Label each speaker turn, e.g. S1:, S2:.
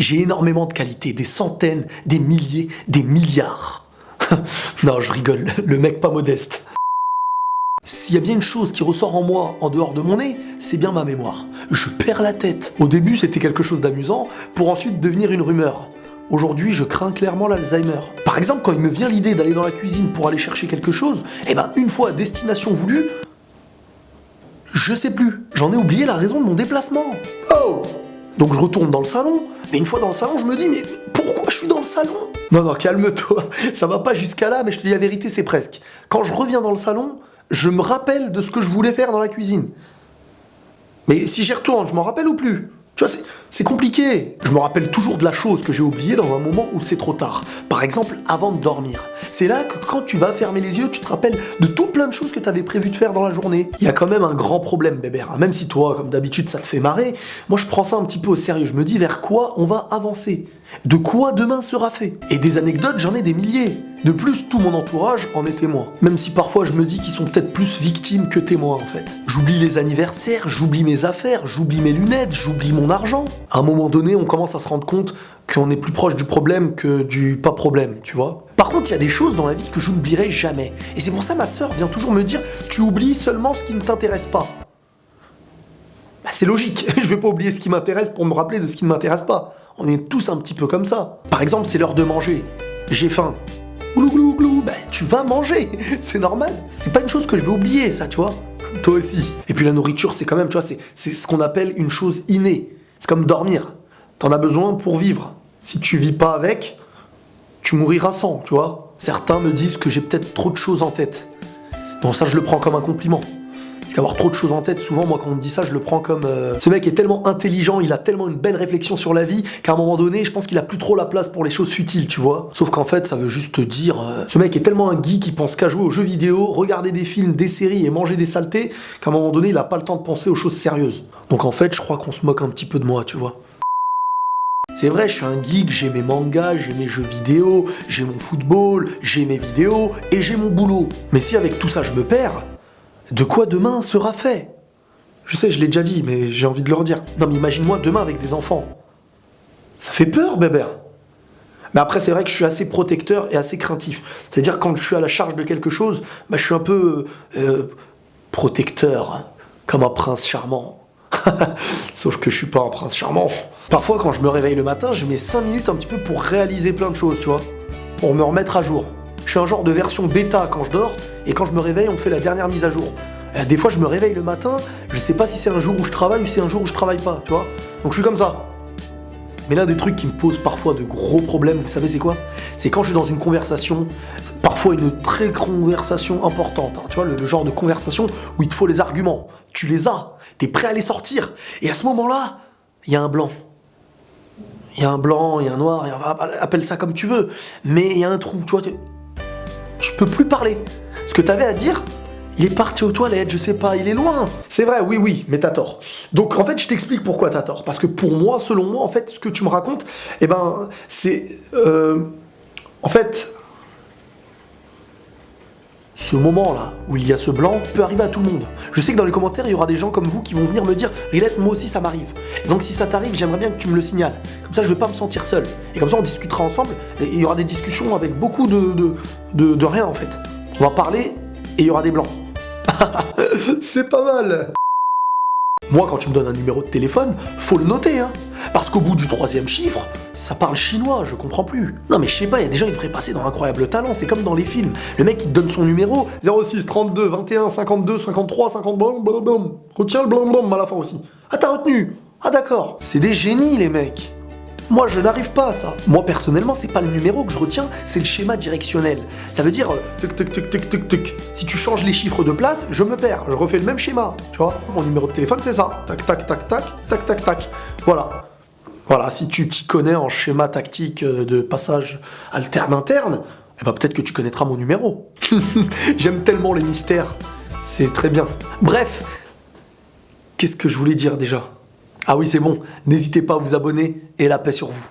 S1: J'ai énormément de qualités, des centaines, des milliers, des milliards. Non, je rigole, le mec pas modeste. S'il y a bien une chose qui ressort en moi, en dehors de mon nez, c'est bien ma mémoire. Je perds la tête. Au début, c'était quelque chose d'amusant, pour ensuite devenir une rumeur. Aujourd'hui, je crains clairement l'Alzheimer. Par exemple, quand il me vient l'idée d'aller dans la cuisine pour aller chercher quelque chose, une fois à destination voulue, je sais plus. J'en ai oublié la raison de mon déplacement. Oh! Donc je retourne dans le salon, mais une fois dans le salon, je me dis, mais pourquoi je suis dans le salon? Non, calme-toi, ça va pas jusqu'à là, mais je te dis la vérité, c'est presque. Quand je reviens dans le salon, je me rappelle de ce que je voulais faire dans la cuisine. Mais si j'y retourne, je m'en rappelle ou plus? Tu vois, c'est compliqué. Je me rappelle toujours de la chose que j'ai oubliée dans un moment où c'est trop tard. Par exemple, avant de dormir. C'est là que quand tu vas fermer les yeux, tu te rappelles de tout plein de choses que tu avais prévu de faire dans la journée. Il y a quand même un grand problème, bébert. Même si toi, comme d'habitude, ça te fait marrer, moi je prends ça un petit peu au sérieux. Je me dis vers quoi on va avancer. De quoi demain sera fait. Et des anecdotes, j'en ai des milliers. De plus, tout mon entourage en est témoin. Même si parfois je me dis qu'ils sont peut-être plus victimes que témoins en fait. J'oublie les anniversaires, j'oublie mes affaires, j'oublie mes lunettes, j'oublie mon argent. À un moment donné, on commence à se rendre compte qu'on est plus proche du problème que du pas problème, tu vois. Par contre, il y a des choses dans la vie que je n'oublierai jamais. Et c'est pour ça ma sœur vient toujours me dire « Tu oublies seulement ce qui ne t'intéresse pas ». Bah, c'est logique, je vais pas oublier ce qui m'intéresse pour me rappeler de ce qui ne m'intéresse pas. On est tous un petit peu comme ça. Par exemple, c'est l'heure de manger. J'ai faim. Glou glou glou, bah tu vas manger, c'est normal. C'est pas une chose que je vais oublier, ça, tu vois. Toi aussi. Et puis la nourriture, c'est quand même, tu vois, c'est ce qu'on appelle une chose innée. C'est comme dormir. T'en as besoin pour vivre. Si tu vis pas avec, tu mouriras sans, tu vois. Certains me disent que j'ai peut-être trop de choses en tête. Bon, ça, je le prends comme un compliment. Parce qu'avoir trop de choses en tête, souvent, moi, quand on me dit ça, je le prends comme... Ce mec est tellement intelligent, il a tellement une belle réflexion sur la vie, qu'à un moment donné, je pense qu'il a plus trop la place pour les choses futiles, tu vois. Sauf qu'en fait, ça veut juste te dire... Ce mec est tellement un geek, il pense qu'à jouer aux jeux vidéo, regarder des films, des séries et manger des saletés, qu'à un moment donné, il a pas le temps de penser aux choses sérieuses. Donc en fait, je crois qu'on se moque un petit peu de moi, tu vois. C'est vrai, je suis un geek, j'ai mes mangas, j'ai mes jeux vidéo, j'ai mon football, j'ai mes vidéos, et j'ai mon boulot. Mais si avec tout ça, je me perds... De quoi demain sera fait? Je sais, je l'ai déjà dit, mais j'ai envie de le redire. Non mais imagine-moi demain avec des enfants. Ça fait peur, bébé. Mais après, c'est vrai que je suis assez protecteur et assez craintif. C'est-à-dire quand je suis à la charge de quelque chose, je suis un peu protecteur, comme un prince charmant. Sauf que je suis pas un prince charmant. Parfois, quand je me réveille le matin, je mets 5 minutes un petit peu pour réaliser plein de choses, tu vois. Pour me remettre à jour. Je suis un genre de version bêta quand je dors, et quand je me réveille, on fait la dernière mise à jour. Des fois, je me réveille le matin, je sais pas si c'est un jour où je travaille ou si c'est un jour où je travaille pas, tu vois. Donc je suis comme ça. Mais l'un des trucs qui me pose parfois de gros problèmes, vous savez c'est quoi? C'est quand je suis dans une conversation, parfois une très conversation importante, hein, tu vois, le genre de conversation où il te faut les arguments. Tu les as, t'es prêt à les sortir, et à ce moment-là, il y a un blanc. Il y a un blanc, il y a un noir, appelle ça comme tu veux, mais il y a un trou, tu vois, tu peux plus parler. Ce que t'avais à dire, il est parti aux toilettes, je sais pas, il est loin. C'est vrai, oui, mais t'as tort. Donc en fait, je t'explique pourquoi t'as tort. Parce que pour moi, selon moi, en fait, ce que tu me racontes, c'est... en fait... Ce moment-là, où il y a ce blanc, peut arriver à tout le monde. Je sais que dans les commentaires, il y aura des gens comme vous qui vont venir me dire « Riles, moi aussi ça m'arrive. » Donc si ça t'arrive, j'aimerais bien que tu me le signales. Comme ça, je vais pas me sentir seul. Et comme ça, on discutera ensemble, et il y aura des discussions avec beaucoup de rien, en fait. On va parler, et il y aura des blancs. C'est pas mal. Moi, quand tu me donnes un numéro de téléphone, faut le noter, hein. Parce qu'au bout du 3e chiffre, ça parle chinois, je comprends plus. Non mais je sais pas, il y a des gens qui devraient passer dans Incroyable Talent, c'est comme dans les films. Le mec, il te donne son numéro, 06 32 21 52 53 50 blablabla. Retiens le blablabla à la fin aussi. Ah, t'as retenu? Ah d'accord. C'est des génies, les mecs. Moi, je n'arrive pas à ça. Moi, personnellement, c'est pas le numéro que je retiens, c'est le schéma directionnel. Ça veut dire, tuc, tuc, tuc, tuc, tuc, tuc. Si tu changes les chiffres de place, je me perds. Je refais le même schéma, tu vois. Mon numéro de téléphone, c'est ça. Tac, tac, tac, tac, tac, tac, tac. Voilà. Voilà, si tu t'y connais en schéma tactique de passage alterne-interne, peut-être que tu connaîtras mon numéro. J'aime tellement les mystères. C'est très bien. Bref, qu'est-ce que je voulais dire déjà? Ah oui, c'est bon. N'hésitez pas à vous abonner et la paix sur vous.